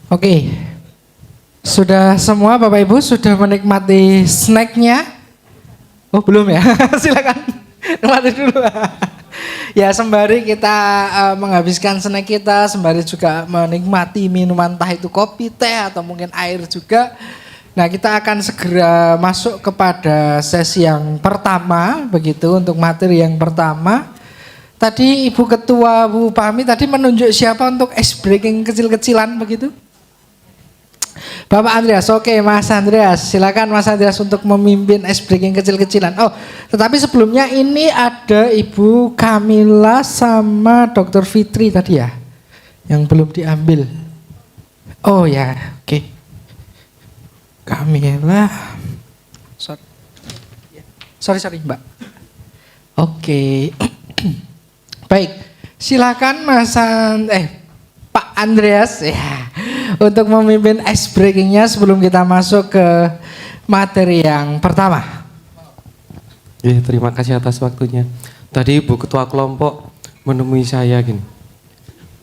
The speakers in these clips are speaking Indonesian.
Oke, sudah semua Bapak Ibu sudah menikmati snacknya? Oh belum ya, silakan nikmati dulu. Ya sembari kita menghabiskan snack kita, sembari juga menikmati minuman entah itu kopi, teh atau mungkin air juga. Nah kita akan segera masuk kepada sesi yang pertama, begitu untuk materi yang pertama. Tadi Ibu Ketua Bu Pahmi tadi menunjuk siapa untuk ice breaking kecil-kecilan begitu? Bapak Andreas, oke Mas Andreas, silakan Mas Andreas untuk memimpin ice breaking kecil-kecilan. Oh, tetapi sebelumnya ini ada Ibu Kamila sama Dr. Fitri tadi ya, yang belum diambil. Oh ya, oke. Kamila, sorry Mbak. Oke, baik, silakan Pak Andreas ya. Untuk memimpin ice breakingnya sebelum kita masuk ke materi yang pertama. Ya, terima kasih atas waktunya. Tadi Ibu Ketua Kelompok menemui saya gini,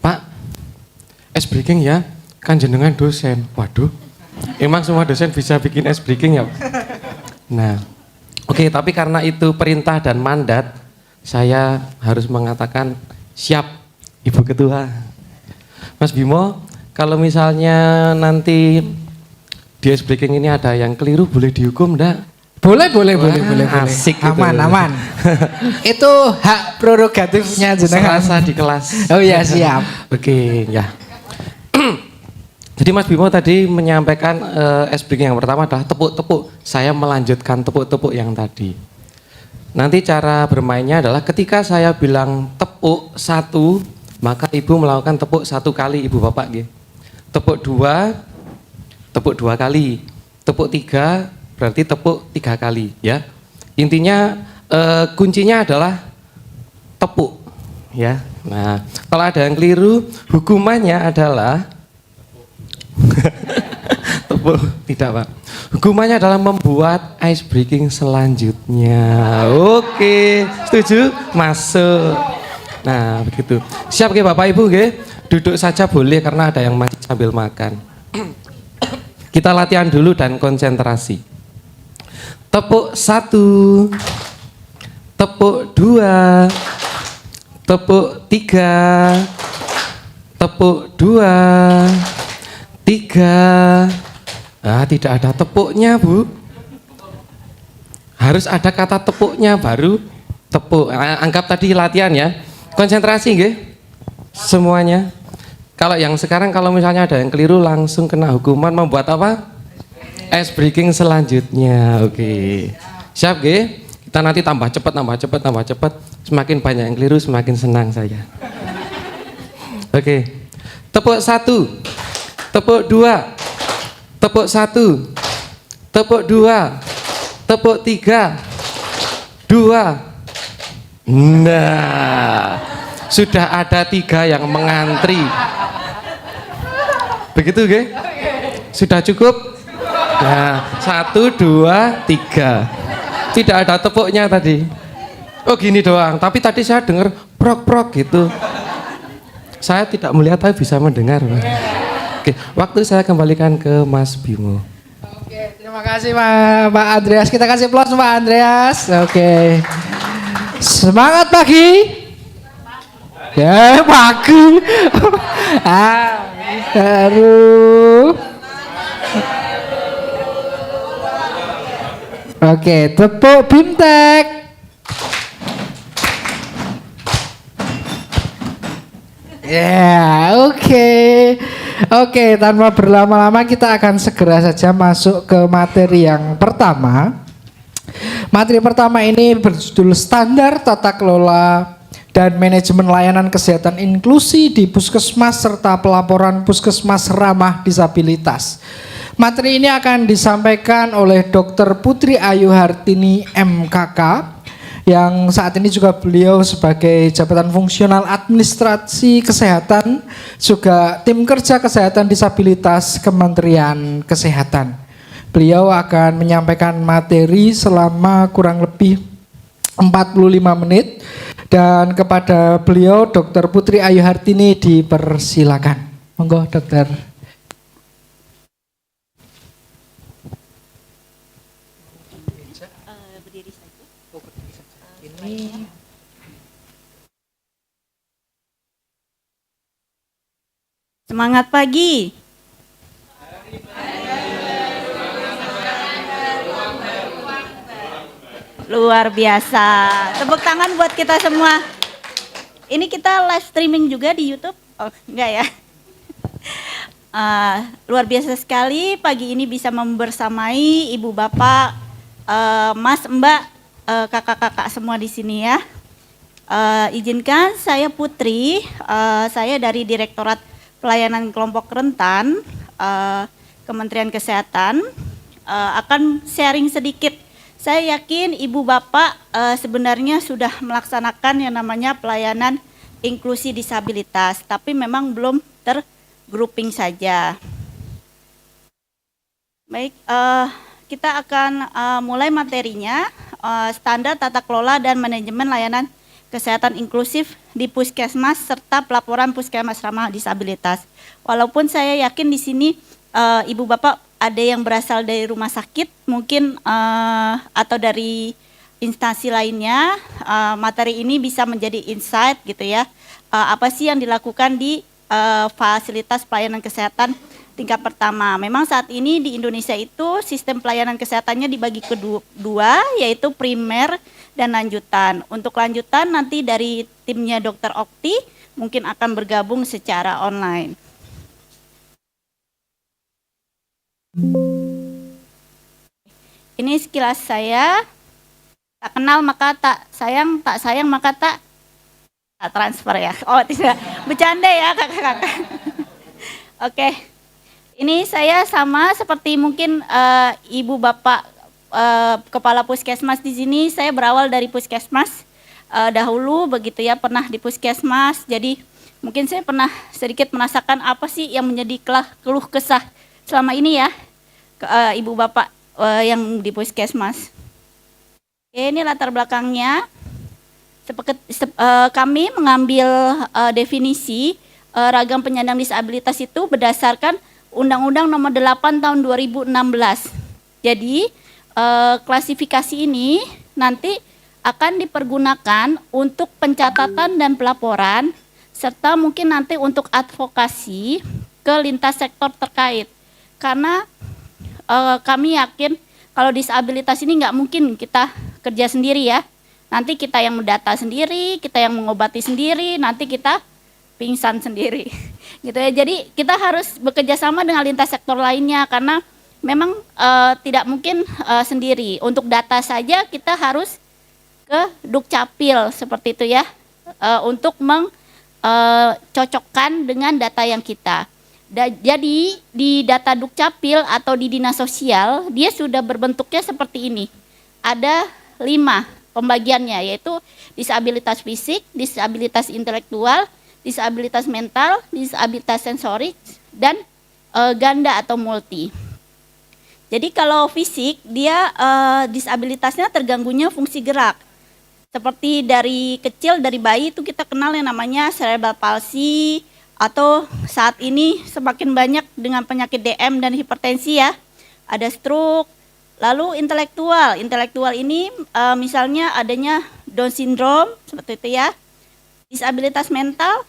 Pak, ice breaking ya, kan jenengan dosen. Waduh, emang semua dosen bisa bikin ice breaking ya? Nah, oke, tapi karena itu perintah dan mandat, saya harus mengatakan siap, Ibu Ketua. Mas Bimo, kalau misalnya nanti di ice breaking ini ada yang keliru, boleh dihukum enggak? Boleh. Asik aman. Itu hak prerogatifnya jenengan. Serasa di kelas. Oh iya siap. Oke, ya. Jadi Mas Bimo tadi menyampaikan ice breaking yang pertama adalah tepuk-tepuk. Saya melanjutkan tepuk-tepuk yang tadi. Nanti cara bermainnya adalah ketika saya bilang tepuk satu, maka Ibu melakukan tepuk satu kali, Ibu Bapak gitu. Tepuk dua kali, tepuk tiga, berarti tepuk tiga kali ya. Intinya kuncinya adalah tepuk ya. Nah kalau ada yang keliru, hukumannya adalah tepuk, tidak Pak. Hukumannya adalah membuat ice breaking selanjutnya. Oke, setuju? Masuk. Nah begitu. Siap ke Bapak Ibu ke? Duduk saja boleh karena ada yang masih sambil makan. Kita latihan dulu dan konsentrasi. Tepuk satu, tepuk dua, tepuk tiga, tepuk dua, tiga. Ah, tidak ada tepuknya Bu. Harus ada kata tepuknya baru tepuk. Anggap tadi latihan ya. Konsentrasi nggih semuanya. Kalau yang sekarang kalau misalnya ada yang keliru langsung kena hukuman membuat apa? Ice breaking selanjutnya. Oke. Siap nggih? Kita nanti tambah cepat. Semakin banyak yang keliru semakin senang saya. Oke. Tepuk satu. Tepuk dua. Tepuk satu. Tepuk dua. Tepuk tiga. Dua. Nah, sudah ada tiga yang mengantri. Begitu ge? Sudah cukup? Nah, satu, dua, tiga. Tidak ada tepuknya tadi. Oh gini doang, tapi tadi saya dengar prok-prok gitu. Saya tidak melihat tapi bisa mendengar. Oke, waktu saya kembalikan ke Mas Bimo. Oke, terima kasih Pak Andreas. Kita kasih aplaus Pak Andreas. Oke. Semangat pagi. Ya, pagi. Baru. Oke, tepuk Bimtek. Ya, oke, tanpa berlama-lama kita akan segera saja masuk ke materi yang pertama. Materi pertama ini berjudul Standar Tata Kelola dan Manajemen Layanan Kesehatan Inklusi di Puskesmas serta Pelaporan Puskesmas Ramah Disabilitas. Materi ini akan disampaikan oleh Dr. Putri Ayu Hartini MKK yang saat ini juga beliau sebagai jabatan fungsional administrasi kesehatan juga tim kerja kesehatan disabilitas Kementerian Kesehatan. Beliau akan menyampaikan materi selama kurang lebih 45 menit dan kepada beliau Dr. Putri Ayu Hartini dipersilakan. Monggo Dokter. Semangat pagi. Luar biasa. Tepuk tangan buat kita semua. Ini kita live streaming juga di YouTube? Oh, enggak ya. Luar biasa sekali pagi ini bisa membersamai ibu bapak, mas mbak, kakak-kakak semua di sini ya. Izinkan saya Putri, saya dari Direktorat Pelayanan Kelompok Rentan, Kementerian Kesehatan, akan sharing sedikit. Saya yakin ibu bapak sebenarnya sudah melaksanakan yang namanya pelayanan inklusi disabilitas, tapi memang belum tergrouping saja. Baik, kita akan mulai materinya, standar tata kelola dan manajemen layanan kesehatan inklusif di puskesmas serta pelaporan puskesmas ramah disabilitas. Walaupun saya yakin di sini ibu bapak ada yang berasal dari rumah sakit mungkin atau dari instansi lainnya, materi ini bisa menjadi insight gitu ya. Apa sih yang dilakukan di fasilitas pelayanan kesehatan tingkat pertama. Memang saat ini di Indonesia itu sistem pelayanan kesehatannya dibagi kedua, yaitu primer dan lanjutan. Untuk lanjutan nanti dari timnya Dr. Okti mungkin akan bergabung secara online. Ini sekilas saya. Tak kenal maka tak sayang maka tak transfer ya. Oh tidak, bercanda ya kakak-kakak. Oke, ini saya sama seperti mungkin ibu bapak kepala puskesmas di sini. Saya berawal dari puskesmas dahulu begitu ya, pernah di puskesmas. Jadi mungkin saya pernah sedikit merasakan apa sih yang menjadi keluh kesah selama ini ya, ibu bapak yang di puskesmas. Ini latar belakangnya. Kami mengambil definisi ragam penyandang disabilitas itu berdasarkan Undang-Undang Nomor 8 Tahun 2016. Jadi klasifikasi ini nanti akan dipergunakan untuk pencatatan dan pelaporan serta mungkin nanti untuk advokasi ke lintas sektor terkait. Karena kami yakin kalau disabilitas ini nggak mungkin kita kerja sendiri ya. Nanti kita yang mendata sendiri, kita yang mengobati sendiri, nanti kita pingsan sendiri. Gitu ya. Jadi kita harus bekerja sama dengan lintas sektor lainnya karena memang tidak mungkin sendiri. Untuk data saja kita harus ke Dukcapil seperti itu ya, untuk mencocokkan dengan data yang kita. Jadi di data Dukcapil atau di Dinas Sosial dia sudah berbentuknya seperti ini. Ada 5 pembagiannya, yaitu disabilitas fisik, disabilitas intelektual, disabilitas mental, disabilitas sensorik, dan ganda atau multi. Jadi kalau fisik dia disabilitasnya terganggunya fungsi gerak. Seperti dari kecil, dari bayi itu kita kenal yang namanya cerebral palsy, atau saat ini semakin banyak dengan penyakit DM dan hipertensi ya, ada stroke. Lalu intelektual ini misalnya adanya Down syndrome seperti itu ya, disabilitas mental,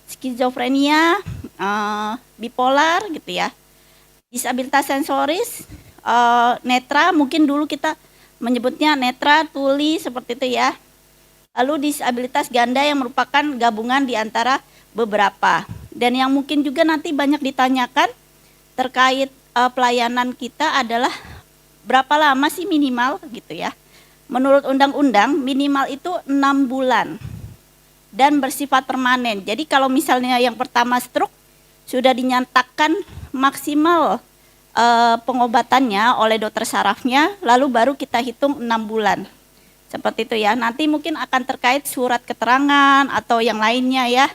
skizofrenia, bipolar gitu ya, disabilitas sensoris, netra mungkin dulu kita menyebutnya netra, tuli seperti itu ya. Lalu disabilitas ganda yang merupakan gabungan di antara beberapa. Dan yang mungkin juga nanti banyak ditanyakan terkait pelayanan kita adalah berapa lama sih minimal gitu ya. Menurut undang-undang minimal itu 6 bulan dan bersifat permanen. Jadi kalau misalnya yang pertama stroke sudah dinyatakan maksimal pengobatannya oleh dokter sarafnya, lalu baru kita hitung 6 bulan. Seperti itu ya. Nanti mungkin akan terkait surat keterangan atau yang lainnya ya.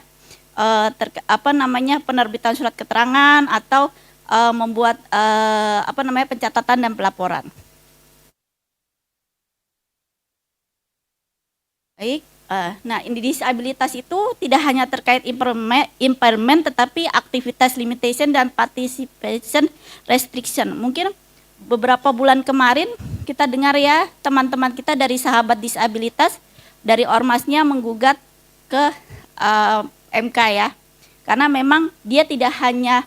Penerbitan surat keterangan atau membuat pencatatan dan pelaporan. Baik, nah ini disabilitas itu tidak hanya terkait impairment tetapi aktivitas limitation dan participation restriction. Mungkin beberapa bulan kemarin kita dengar ya teman-teman kita dari sahabat disabilitas dari ormasnya menggugat ke MK ya. Karena memang dia tidak hanya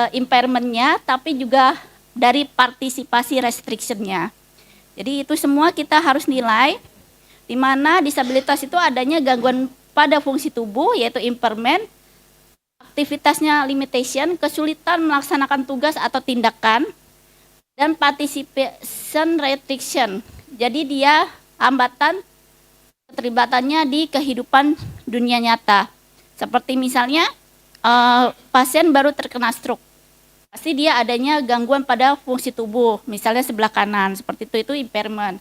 impairment-nya, tapi juga dari partisipasi restriction-nya. Jadi itu semua kita harus nilai, di mana disabilitas itu adanya gangguan pada fungsi tubuh, yaitu impairment, aktivitasnya limitation, kesulitan melaksanakan tugas atau tindakan, dan participation restriction. Jadi dia hambatan keterlibatannya di kehidupan dunia nyata. Seperti misalnya pasien baru terkena stroke, pasti dia adanya gangguan pada fungsi tubuh, misalnya sebelah kanan, seperti itu impairment.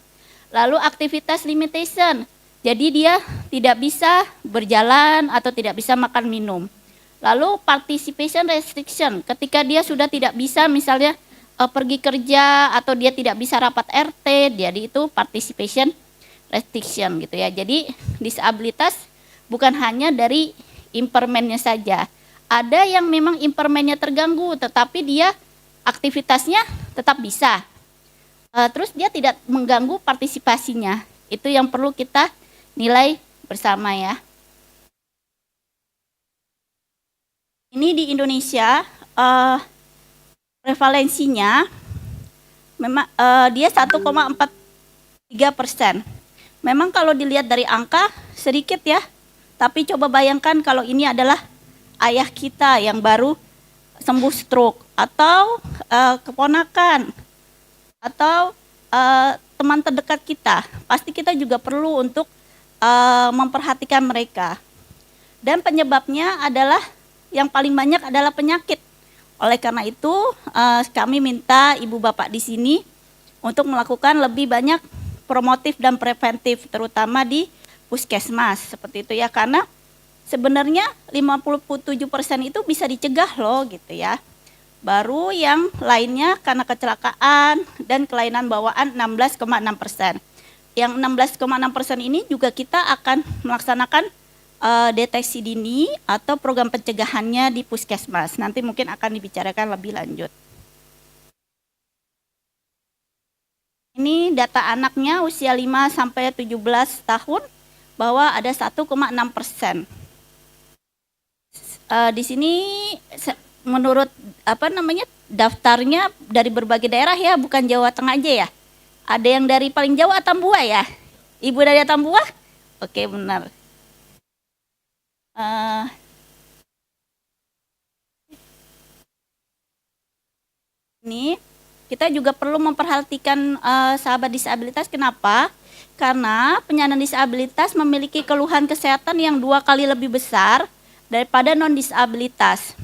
Lalu aktivitas limitation, jadi dia tidak bisa berjalan atau tidak bisa makan minum. Lalu participation restriction, ketika dia sudah tidak bisa misalnya pergi kerja atau dia tidak bisa rapat RT, jadi itu participation restriction gitu ya. Jadi disabilitas bukan hanya dari impairment-nya saja. Ada yang memang impairment-nya terganggu, tetapi dia aktivitasnya tetap bisa. Terus dia tidak mengganggu partisipasinya. Itu yang perlu kita nilai bersama ya. Ini di Indonesia prevalensinya memang dia 1,43%. Memang kalau dilihat dari angka sedikit ya, tapi coba bayangkan kalau ini adalah ayah kita yang baru sembuh stroke, atau keponakan, atau teman terdekat kita, pasti kita juga perlu untuk memperhatikan mereka. Dan penyebabnya adalah yang paling banyak adalah penyakit. Oleh karena itu kami minta ibu bapak di sini untuk melakukan lebih banyak promotif dan preventif, terutama di puskesmas seperti itu ya, karena sebenarnya 57% itu bisa dicegah loh gitu ya. Baru yang lainnya karena kecelakaan dan kelainan bawaan 16,6%. Yang 16,6% ini juga kita akan melaksanakan deteksi dini atau program pencegahannya di puskesmas. Nanti mungkin akan dibicarakan lebih lanjut. Ini data anaknya usia 5 sampai 17 tahun bahwa ada 1,6%. Di sini menurut daftarnya dari berbagai daerah ya, bukan Jawa Tengah aja ya. Ada yang dari paling jauh Atambua ya. Ibu dari Atambua? Oke, benar. Ini kita juga perlu memperhatikan sahabat disabilitas. Kenapa? Karena penyandang disabilitas memiliki keluhan kesehatan yang 2 kali lebih besar daripada non-disabilitas.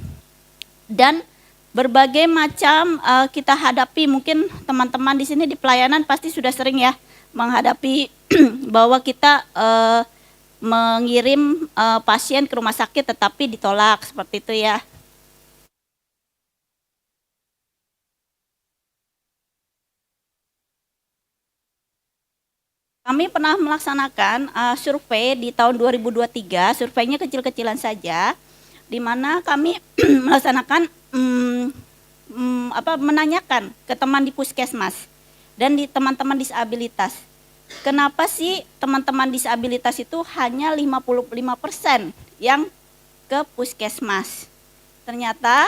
Dan berbagai macam kita hadapi, mungkin teman-teman di sini di pelayanan pasti sudah sering ya menghadapi bahwa kita mengirim pasien ke rumah sakit tetapi ditolak, seperti itu ya. Kami pernah melaksanakan survei di tahun 2023, surveinya kecil-kecilan saja, di mana kami melaksanakan menanyakan ke teman di puskesmas dan di teman-teman disabilitas. Kenapa sih teman-teman disabilitas itu hanya 55% yang ke puskesmas? Ternyata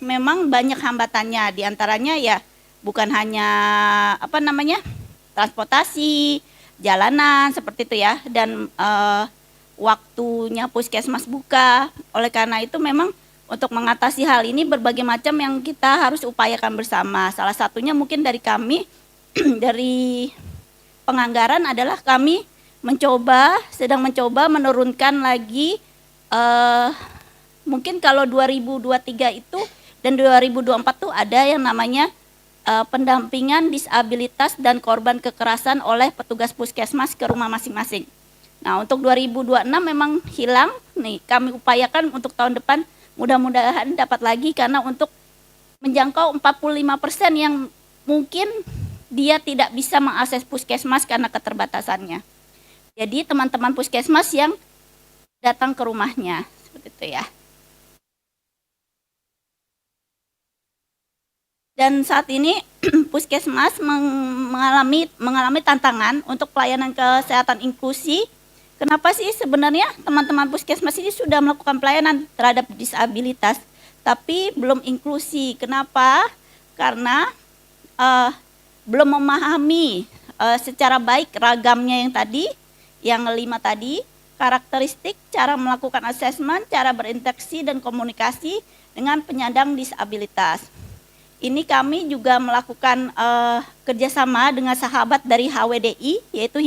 memang banyak hambatannya, diantaranya ya bukan hanya transportasi, jalanan seperti itu ya, dan waktunya puskesmas buka. Oleh karena itu memang untuk mengatasi hal ini berbagai macam yang kita harus upayakan bersama. Salah satunya mungkin dari kami dari penganggaran adalah kami sedang mencoba menurunkan lagi mungkin kalau 2023 itu dan 2024 tuh ada yang namanya pendampingan disabilitas dan korban kekerasan oleh petugas puskesmas ke rumah masing-masing. Nah, untuk 2026 memang hilang. Nih, kami upayakan untuk tahun depan mudah-mudahan dapat lagi, karena untuk menjangkau 45% yang mungkin dia tidak bisa mengakses puskesmas karena keterbatasannya. Jadi teman-teman puskesmas yang datang ke rumahnya, seperti itu ya. Dan saat ini puskesmas mengalami tantangan untuk pelayanan kesehatan inklusi Kenapa sih sebenarnya teman-teman puskesmas ini sudah melakukan pelayanan terhadap disabilitas, tapi belum inklusi? Kenapa? Karena belum memahami secara baik ragamnya yang 5 tadi, karakteristik, cara melakukan asesmen, cara berinteraksi dan komunikasi dengan penyandang disabilitas. Ini kami juga melakukan kerjasama dengan sahabat dari HWDI, yaitu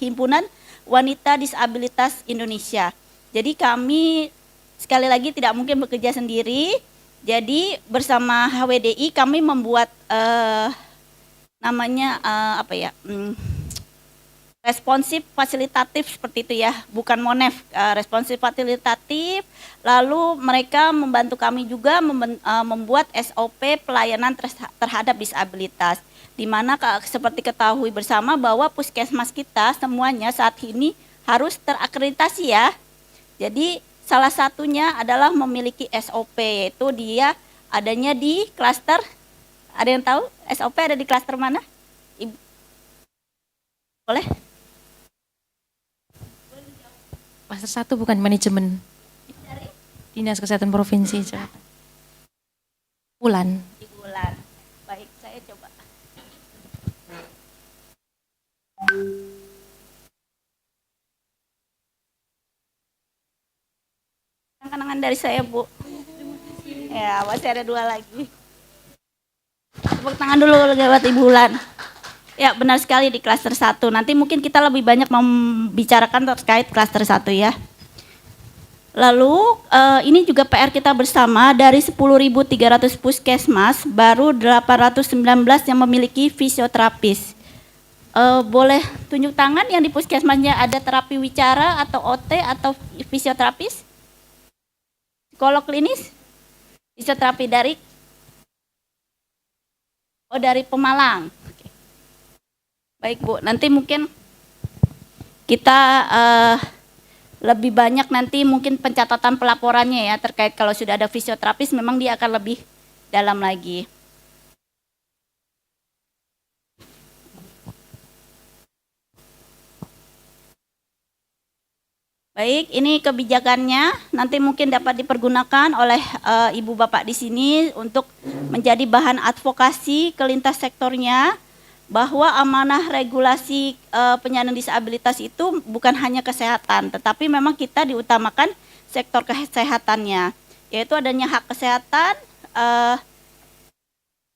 Himpunan Wanita Disabilitas Indonesia. Jadi kami sekali lagi tidak mungkin bekerja sendiri. Jadi bersama HWDI kami membuat responsif fasilitatif seperti itu ya, bukan monef, responsif fasilitatif. Lalu mereka membantu kami juga membuat SOP pelayanan terhadap disabilitas. Di mana seperti ketahui bersama bahwa puskesmas kita semuanya saat ini harus terakreditasi ya. Jadi salah satunya adalah memiliki SOP, yaitu dia adanya di klaster. Ada yang tahu SOP ada di klaster mana? Ibu, boleh? Klaster 1 bukan manajemen. Dinas Kesehatan Provinsi Jakarta. Bulan. Baik, saya coba. Kenangan dari saya, Bu. Ya, masih ada 2 lagi. Tepuk tangan dulu lewat Ibu Bulan. Ya, benar sekali di klaster 1. Nanti mungkin kita lebih banyak membicarakan terkait klaster 1 ya. Lalu ini juga PR kita bersama, dari 10.300 puskesmas, baru 819 yang memiliki fisioterapis. Boleh tunjuk tangan yang di puskesmasnya ada terapi wicara atau OT atau fisioterapis? Psikolog klinis? Fisioterapi dari Pemalang. Oke. Baik Bu, nanti mungkin kita lebih banyak nanti mungkin pencatatan pelaporannya ya, terkait kalau sudah ada fisioterapis memang dia akan lebih dalam lagi. Baik, ini kebijakannya nanti mungkin dapat dipergunakan oleh Ibu Bapak di sini untuk menjadi bahan advokasi ke lintas sektornya, bahwa amanah regulasi penyandang disabilitas itu bukan hanya kesehatan, tetapi memang kita diutamakan sektor kesehatannya, yaitu adanya hak kesehatan,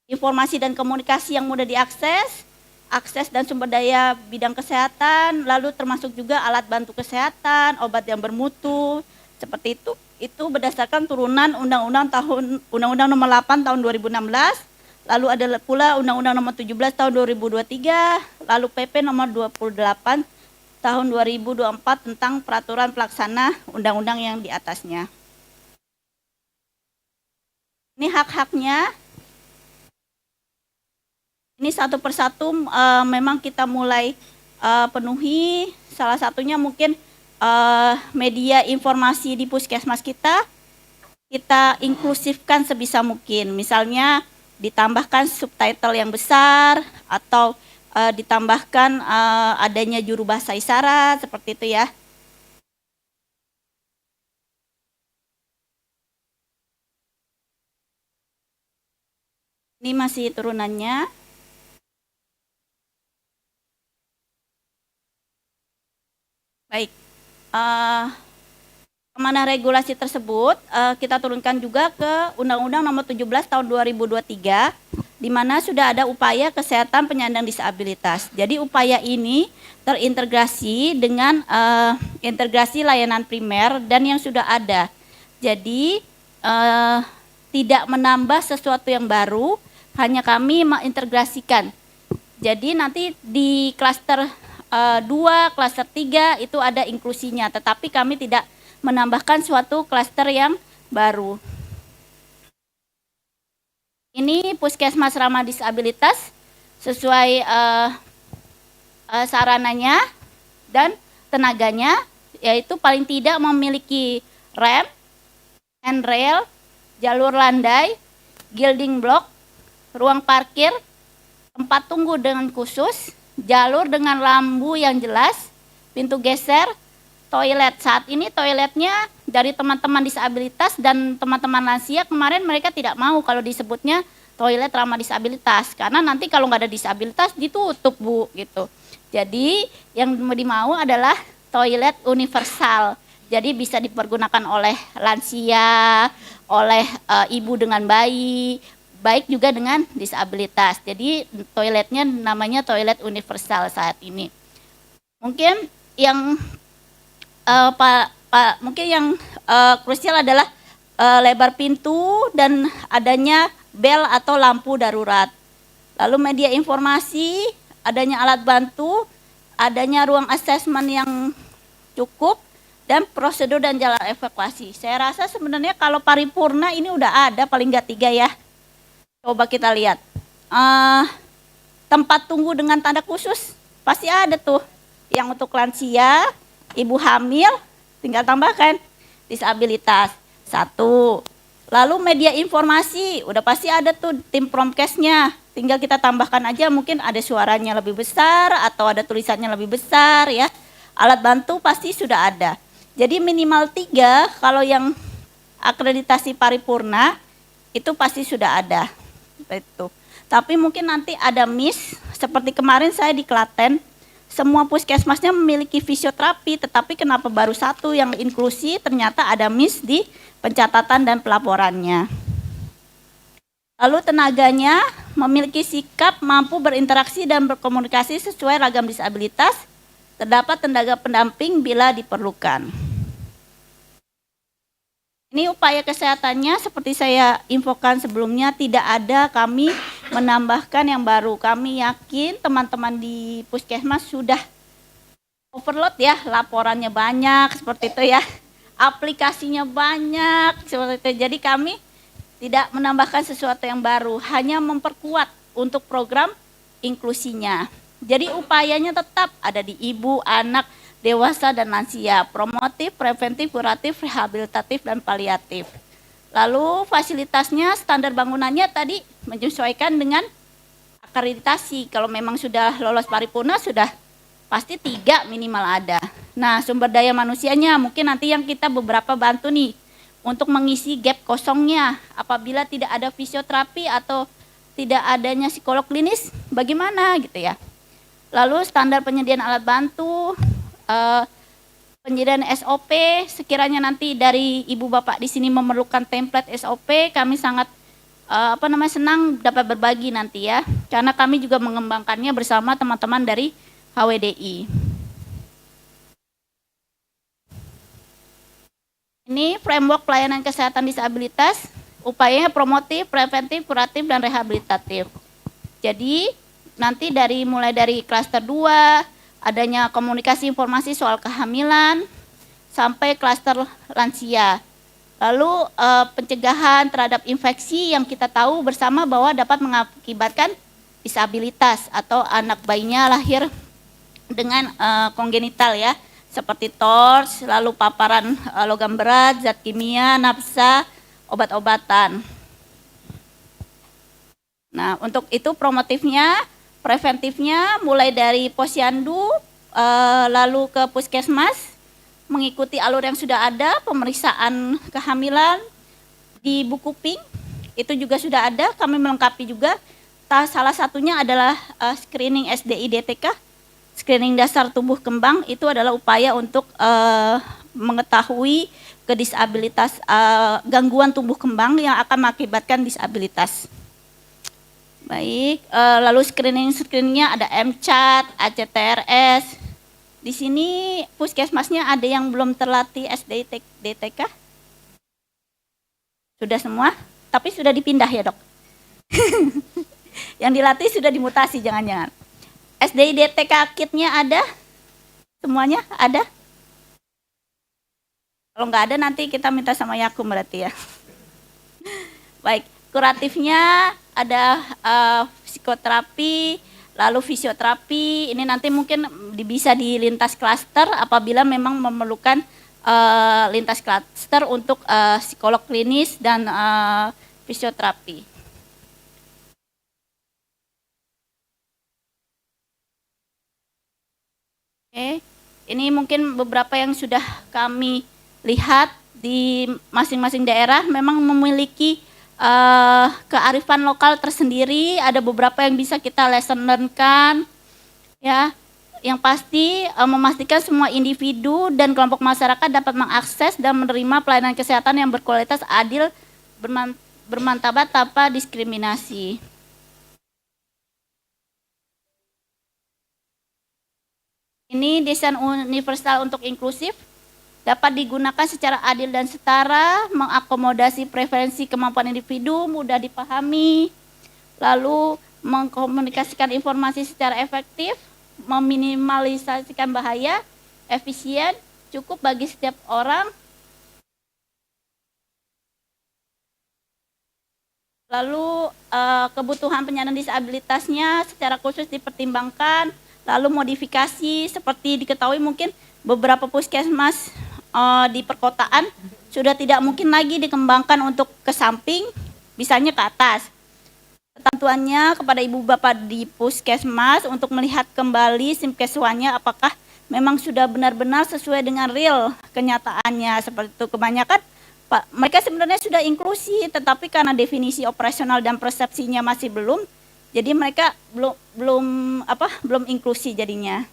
informasi dan komunikasi yang mudah diakses, akses dan sumber daya bidang kesehatan, lalu termasuk juga alat bantu kesehatan, obat yang bermutu, seperti itu berdasarkan turunan Undang-Undang Nomor 8 Tahun 2016, lalu ada pula Undang-Undang Nomor 17 Tahun 2023, lalu PP Nomor 28 Tahun 2024 tentang peraturan pelaksana undang-undang yang di atasnya. Ini hak-haknya. Ini satu persatu memang kita mulai penuhi, salah satunya mungkin media informasi di puskesmas kita inklusifkan sebisa mungkin. Misalnya ditambahkan subtitle yang besar atau ditambahkan adanya juru bahasa isyarat, seperti itu ya. Ini masih turunannya. Baik, amanah regulasi tersebut kita turunkan juga ke Undang-Undang Nomor 17 Tahun 2023, di mana sudah ada upaya kesehatan penyandang disabilitas. Jadi upaya ini terintegrasi dengan integrasi layanan primer dan yang sudah ada. Jadi tidak menambah sesuatu yang baru, hanya kami mengintegrasikan. Jadi nanti di klaster 2, klaster 3 itu ada inklusinya, tetapi kami tidak menambahkan suatu klaster yang baru. Ini puskesmas ramah disabilitas sesuai sarananya dan tenaganya, yaitu paling tidak memiliki ramp, handrail, jalur landai, gilding block, ruang parkir, tempat tunggu dengan khusus, jalur dengan lampu yang jelas, pintu geser, toilet. Saat ini toiletnya dari teman-teman disabilitas dan teman-teman lansia kemarin mereka tidak mau kalau disebutnya toilet ramah disabilitas, karena nanti kalau nggak ada disabilitas ditutup Bu gitu. Jadi yang dimau adalah toilet universal. Jadi bisa dipergunakan oleh lansia, oleh ibu dengan bayi, baik juga dengan disabilitas. Jadi toiletnya namanya toilet universal saat ini. Mungkin yang mungkin yang krusial adalah lebar pintu dan adanya bel atau lampu darurat. Lalu media informasi, adanya alat bantu, adanya ruang asesmen yang cukup, dan prosedur dan jalan evakuasi. Saya rasa sebenarnya kalau paripurna ini udah ada paling nggak 3 ya. Coba kita lihat. Tempat tunggu dengan tanda khusus pasti ada tuh. Yang untuk lansia, ibu hamil, tinggal tambahkan disabilitas 1. Lalu media informasi, udah pasti ada tuh tim promkesnya. Tinggal kita tambahkan aja, mungkin ada suaranya lebih besar atau ada tulisannya lebih besar ya. Alat bantu pasti sudah ada. Jadi minimal 3 kalau yang akreditasi paripurna itu pasti sudah ada. Itu. Tapi mungkin nanti ada miss, seperti kemarin saya di Klaten, semua puskesmasnya memiliki fisioterapi, tetapi kenapa baru 1 yang inklusi, ternyata ada miss di pencatatan dan pelaporannya. Lalu tenaganya memiliki sikap mampu berinteraksi dan berkomunikasi sesuai ragam disabilitas, terdapat tenaga pendamping bila diperlukan. Ini upaya kesehatannya seperti saya infokan sebelumnya, tidak ada kami menambahkan yang baru. Kami yakin teman-teman di puskesmas sudah overload ya, laporannya banyak seperti itu ya, aplikasinya banyak seperti itu. Jadi kami tidak menambahkan sesuatu yang baru, hanya memperkuat untuk program inklusinya. Jadi upayanya tetap ada di ibu, anak, dewasa, dan lansia, promotif, preventif, kuratif, rehabilitatif, dan paliatif. Lalu fasilitasnya, standar bangunannya tadi menyesuaikan dengan akreditasi. Kalau memang sudah lolos paripurna, sudah pasti 3 minimal ada. Nah, sumber daya manusianya mungkin nanti yang kita beberapa bantu nih untuk mengisi gap kosongnya. Apabila tidak ada fisioterapi atau tidak adanya psikolog klinis, bagaimana gitu ya. Lalu standar penyediaan alat bantu, penyediaan SOP, sekiranya nanti dari ibu bapak di sini memerlukan template SOP, kami sangat senang dapat berbagi nanti ya, karena kami juga mengembangkannya bersama teman-teman dari HWDI. Ini framework pelayanan kesehatan disabilitas, upayanya promotif, preventif, kuratif, dan rehabilitatif. Jadi nanti mulai dari klaster 2, adanya komunikasi informasi soal kehamilan, sampai klaster lansia. Lalu pencegahan terhadap infeksi yang kita tahu bersama bahwa dapat mengakibatkan disabilitas atau anak bayinya lahir dengan kongenital ya, seperti TORS, lalu paparan logam berat, zat kimia, nafsa, obat-obatan. Nah, untuk itu promotifnya, preventifnya mulai dari posyandu, lalu ke puskesmas, mengikuti alur yang sudah ada, pemeriksaan kehamilan di buku pink, itu juga sudah ada, kami melengkapi juga. Salah satunya adalah screening SDI-DTK, screening dasar tumbuh kembang, itu adalah upaya untuk mengetahui kedisabilitas, gangguan tumbuh kembang yang akan mengakibatkan disabilitas. Baik, lalu screeningnya ada MCAT, ACTRS. Di sini puskesmasnya ada yang belum terlatih SDI-DTK? Sudah semua? Tapi sudah dipindah ya dok? Yang dilatih sudah dimutasi jangan-jangan. SDI-DTK kitnya ada? Semuanya ada? Kalau nggak ada nanti kita minta sama Yakum berarti ya. Baik, kuratifnya ada psikoterapi, lalu fisioterapi. Ini nanti mungkin bisa di lintas klaster apabila memang memerlukan lintas klaster untuk psikolog klinis dan fisioterapi. Oke, Ini mungkin beberapa yang sudah kami lihat di masing-masing daerah memang memiliki kearifan lokal tersendiri. Ada beberapa yang bisa kita lesson learn-kan, ya. Yang pasti memastikan semua individu dan kelompok masyarakat dapat mengakses dan menerima pelayanan kesehatan yang berkualitas, adil, bermartabat tanpa diskriminasi. Ini desain universal untuk inklusif, dapat digunakan secara adil dan setara, mengakomodasi preferensi kemampuan individu, mudah dipahami, lalu mengkomunikasikan informasi secara efektif, meminimalisasikan bahaya, efisien, cukup bagi setiap orang, lalu kebutuhan penyandang disabilitasnya secara khusus dipertimbangkan, lalu modifikasi seperti diketahui mungkin beberapa puskesmas di perkotaan sudah tidak mungkin lagi dikembangkan untuk ke samping, bisanya ke atas. Ketentuannya kepada ibu bapak di puskesmas untuk melihat kembali simkeswannya apakah memang sudah benar-benar sesuai dengan real kenyataannya, seperti itu. Kebanyakan mereka sebenarnya sudah inklusi, tetapi karena definisi operasional dan persepsinya masih belum, jadi mereka belum inklusi jadinya.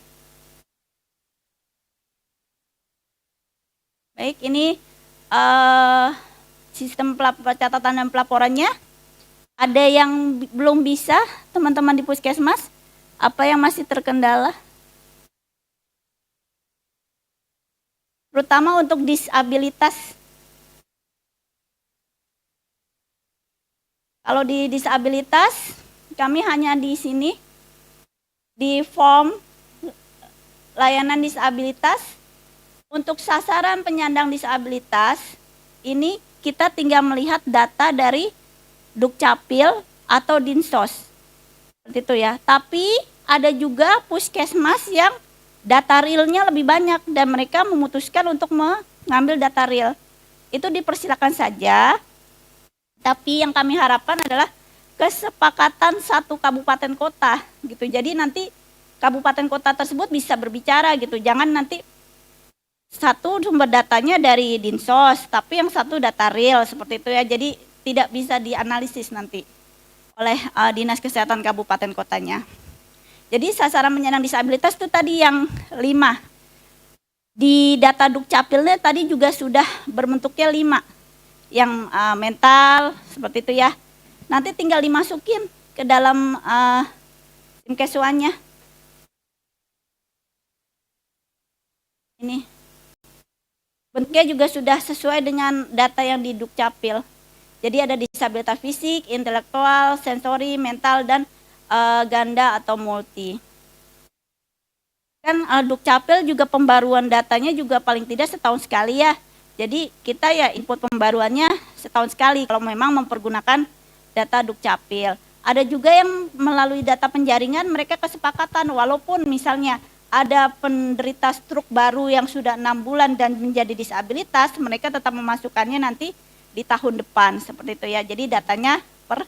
Baik, ini sistem catatan dan pelaporannya. Ada yang belum bisa, teman-teman di puskesmas? Apa yang masih terkendala? Terutama untuk disabilitas. Kalau di disabilitas, kami hanya di sini, di form layanan disabilitas, untuk sasaran penyandang disabilitas, ini kita tinggal melihat data dari Dukcapil atau Dinsos. Seperti itu ya. Tapi ada juga puskesmas yang data realnya lebih banyak dan mereka memutuskan untuk mengambil data real. Itu dipersilakan saja. Tapi yang kami harapkan adalah kesepakatan satu kabupaten kota gitu. Jadi nanti kabupaten kota tersebut bisa berbicara gitu. Jangan nanti satu sumber datanya dari Dinsos, tapi yang satu data real seperti itu ya. Jadi tidak bisa dianalisis nanti oleh Dinas Kesehatan Kabupaten Kotanya. Jadi sasaran penyandang disabilitas itu tadi yang 5. Di data Dukcapilnya tadi juga sudah berbentuknya 5. Yang mental seperti itu ya. Nanti tinggal dimasukin ke dalam simkeswannya. Ini. Bentuknya juga sudah sesuai dengan data yang di Dukcapil. Jadi ada disabilitas fisik, intelektual, sensori, mental, dan ganda atau multi. Kan Dukcapil juga pembaruan datanya juga paling tidak setahun sekali ya. Jadi kita ya input pembaruannya setahun sekali kalau memang mempergunakan data Dukcapil. Ada juga yang melalui data penjaringan mereka kesepakatan walaupun misalnya ada penderita stroke baru yang sudah 6 bulan dan menjadi disabilitas, mereka tetap memasukkannya nanti di tahun depan seperti itu ya. Jadi datanya per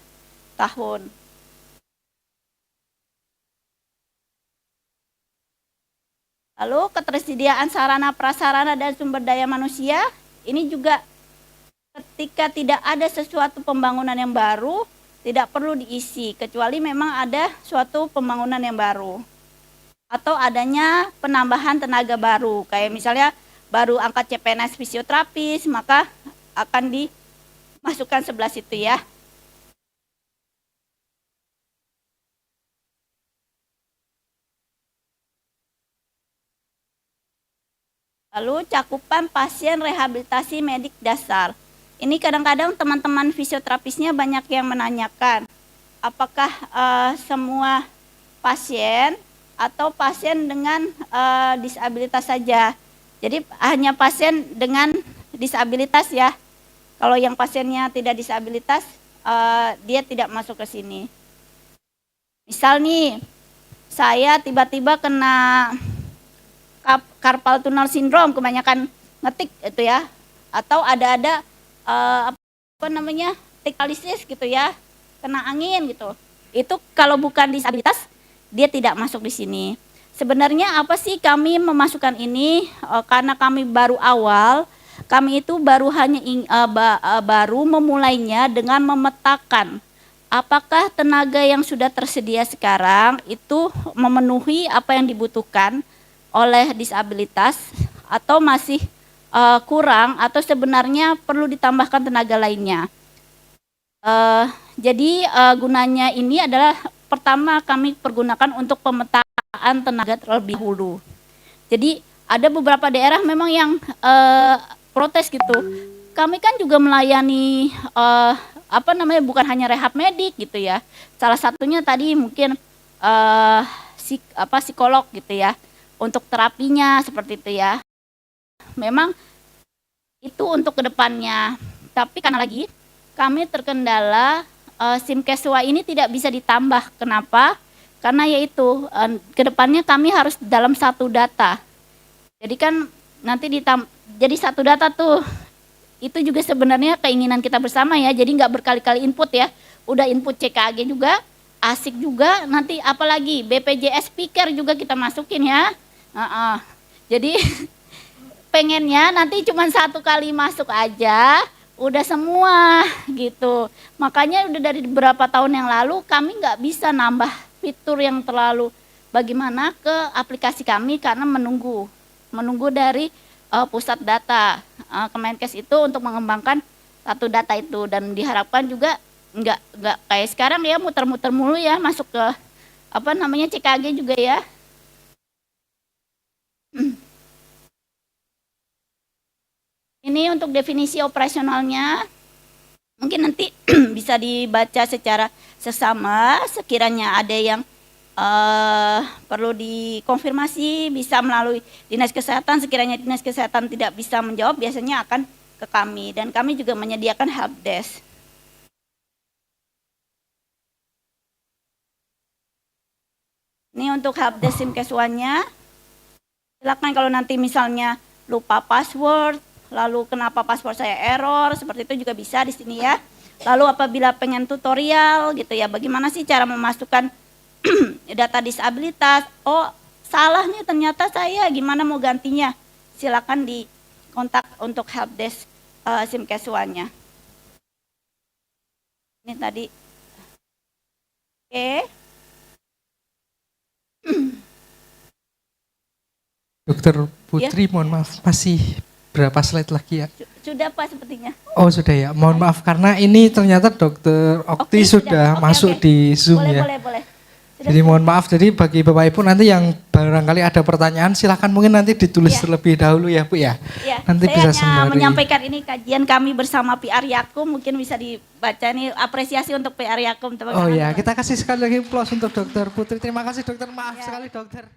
tahun. Lalu ketersediaan sarana prasarana dan sumber daya manusia, ini juga ketika tidak ada sesuatu pembangunan yang baru, tidak perlu diisi kecuali memang ada suatu pembangunan yang baru. Atau adanya penambahan tenaga baru, kayak misalnya baru angkat CPNS fisioterapis, maka akan dimasukkan sebelah situ ya. Lalu cakupan pasien rehabilitasi medik dasar. Ini kadang-kadang teman-teman fisioterapisnya banyak yang menanyakan, apakah semua pasien atau pasien dengan disabilitas saja. Jadi hanya pasien dengan disabilitas ya. Kalau yang pasiennya tidak disabilitas, dia tidak masuk ke sini. Misal nih, saya tiba-tiba kena carpal tunnel syndrome, kebanyakan ngetik itu ya, atau ada tekalisis gitu ya, kena angin gitu. Itu kalau bukan disabilitas, dia tidak masuk di sini. sebenarnya apa sih kami memasukkan ini? Karena kami baru awal, kami itu baru baru memulainya dengan memetakan apakah tenaga yang sudah tersedia sekarang itu memenuhi apa yang dibutuhkan oleh disabilitas atau masih kurang atau sebenarnya perlu ditambahkan tenaga lainnya. Jadi gunanya ini adalah pertama kami pergunakan untuk pemetaan tenaga terlebih dahulu. Jadi ada beberapa daerah memang yang protes gitu. Kami kan juga melayani bukan hanya rehab medik gitu ya. Salah satunya tadi mungkin psikolog gitu ya. Untuk terapinya seperti itu ya. Memang itu untuk kedepannya. Tapi karena lagi kami terkendala SIM Keswa ini tidak bisa ditambah. Kenapa? Karena yaitu kedepannya kami harus dalam satu data. Jadi kan nanti jadi satu data tuh. Itu juga sebenarnya keinginan kita bersama ya. Jadi nggak berkali-kali input ya. Udah input CKAG juga, ASIK juga. Nanti apalagi BPJS Speaker juga kita masukin ya. Jadi pengennya nanti cuma satu kali masuk aja udah semua gitu. Makanya udah dari beberapa tahun yang lalu kami nggak bisa nambah fitur yang terlalu bagaimana ke aplikasi kami karena menunggu dari pusat data Kemenkes itu untuk mengembangkan satu data itu, dan diharapkan juga nggak kayak sekarang ya muter-muter mulu ya masuk ke CKG juga ya. Ini untuk definisi operasionalnya, mungkin nanti bisa dibaca secara sesama. Sekiranya ada yang perlu dikonfirmasi bisa melalui Dinas Kesehatan. Sekiranya Dinas Kesehatan tidak bisa menjawab, biasanya akan ke kami, dan kami juga menyediakan helpdesk. Ini untuk helpdesk SIM Keswanya. Silakan kalau nanti misalnya lupa password, lalu kenapa password saya error, seperti itu juga bisa di sini ya. Lalu apabila pengen tutorial gitu ya, bagaimana sih cara memasukkan data disabilitas, oh salah nih ternyata saya, gimana mau gantinya, silakan di kontak untuk helpdesk SIM Keswanya. Ini tadi. Oke. Dokter Putri, mohon maaf, masih berapa slide lagi ya? Sudah Pak sepertinya. Oh sudah ya, mohon maaf karena ini ternyata Dokter Okti sudah masuk di Zoom ya. Boleh. Jadi mohon maaf, jadi bagi Bapak Ibu nanti yang barangkali ada pertanyaan silahkan mungkin nanti ditulis terlebih dahulu ya Bu ya. Nanti saya bisa hanya sembari menyampaikan ini kajian kami bersama PR Yakum, mungkin bisa dibaca nih apresiasi untuk PR Yakum teman-teman. Oh ya, kita kasih sekali lagi aplaus untuk Dokter Putri. Terima kasih Dokter, maaf sekali Dokter.